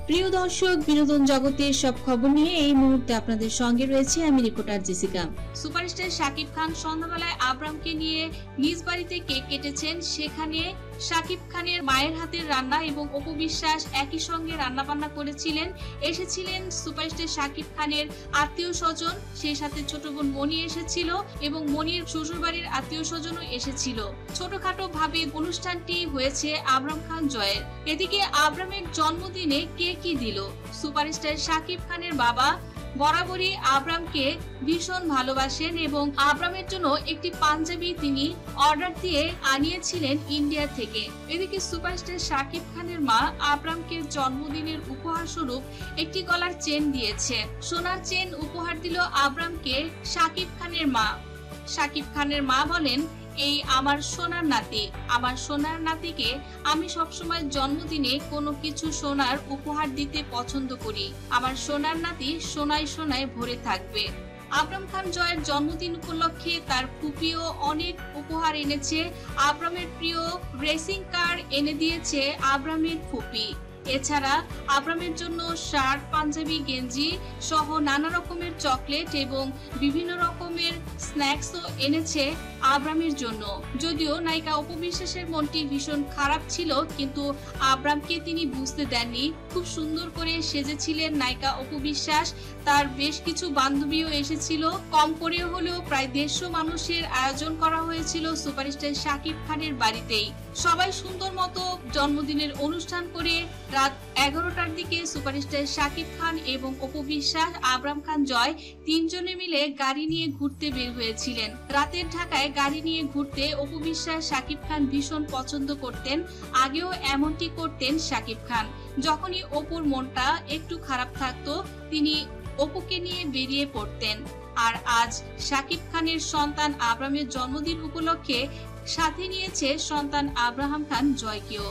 প্রিয় দর্শক, বিনোদন জগতের সব খবর নিয়ে এই মুহূর্তে আপনাদের সঙ্গে রয়েছে আমি reporter Jessica. Superstar Shakib Khan সন্ধ্যাবেলায় আব্রামকে নিয়ে নিজ বাড়িতে কেক কেটেছেন। সেখানে শাকিব খানের মায়ের হাতের রান্না এবং অপু বিশ্বাস একই সঙ্গে রান্না বান্না করেছিলেন। এসেছিলেন সুপারস্টার শাকিব খানের আত্মীয় স্বজন, সেই সাথে ছোট বোন মনি এসেছিল এবং মনির শ্বশুর বাড়ির আত্মীয় স্বজনও এসেছিল। ছোটখাটো ভাবে অনুষ্ঠানটি হয়েছে আবরাম খান জয়ের। এদিকে আবরামের জন্মদিনে কে কি দিল? সুপারস্টার শাকিব খানের বাবা বরাবরই আবরামকে ভীষণ ভালোবাসেন এবং আবরামের জন্য একটি পাঞ্জাবি তিনি অর্ডার দিয়ে আনিয়েছিলেন ইন্ডিয়া থেকে। এদিকে সুপারস্টার শাকিব খানের মা আবরামকে জন্মদিনের উপহার স্বরূপ একটি গলার চেন দিয়েছে। সোনার চেন উপহার দিল আবরামকে শাকিব খানের মা। শাকিব খানের মা বলেন, এই আমার সোনার নাতি, আমার সোনার নাতিকে আমি সবসময় জন্মদিনে কোনো কিছু সোনার উপহার দিতে পছন্দ করি। আমার সোনার নাতি সোনায় সোনায় ভরে থাকবে। আবরাম খান জয়ের জন্মদিন উপলক্ষে তার ফুপিও অনেক উপহার এনেছে। আবরামের প্রিয় রেসিং কার এনে দিয়েছে আবরামের ফুপি। এছাড়া আবরামের জন্য শার্ট, পাঞ্জাবি, গেঞ্জি সহ নানা রকমের চকলেট এবং বিভিন্ন রকমের স্ন্যাক্সও এনেছে আবরামের জন্য। যদিও নায়িকা অপু বিশ্বাসের মনটি ভীষণ খারাপ ছিল, কিন্তু আবরামকে তিনি বুঝতে দেননি। খুব সুন্দর করে সেজেছিলেন নায়িকা অপু বিশ্বাস। তার বেশ কিছু বান্ধবীও এসেছিল। কম করে হলেও প্রায় 150 মানুষের আয়োজন করা হয়েছিল সুপারস্টার শাকিব খানের বাড়িতেই। সবাই সুন্দর মতো জন্মদিনের অনুষ্ঠান করে রাত 11টার দিকে সুপারস্টার শাকিব খান এবং অপু বিশ্বাস, আবরাম খান জয় তিনজনে মিলে গাড়ি নিয়ে ঘুরতে বের হয়েছিলেন। রাতের ঢাকায় গাড়ি নিয়ে ঘুরতে অপু বিশ্বাস শাকিব খান ভীষণ পছন্দ করতেন। আগেও এমনটি করতেন শাকিব খান। যখনই অপুর মনটা একটু খারাপ থাকতো তিনি অপুকে নিয়ে বেরিয়ে পড়তেন। আর আজ শাকিব খানের সন্তান আবরামের জন্মদিন উপলক্ষে সাথে নিয়েছে সন্তান আব্রাহাম খান জয়কেও।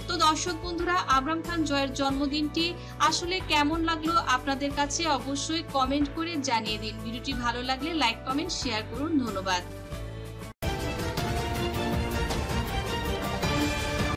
তো দর্শক বন্ধুরা, আবরাম খান জয়ের জন্মদিনটি আসলে কেমন লাগলো আপনাদের কাছে অবশ্যই কমেন্ট করে জানিয়ে দিন। ভিডিওটি ভালো লাগলে লাইক, কমেন্ট, শেয়ার করুন। ধন্যবাদ।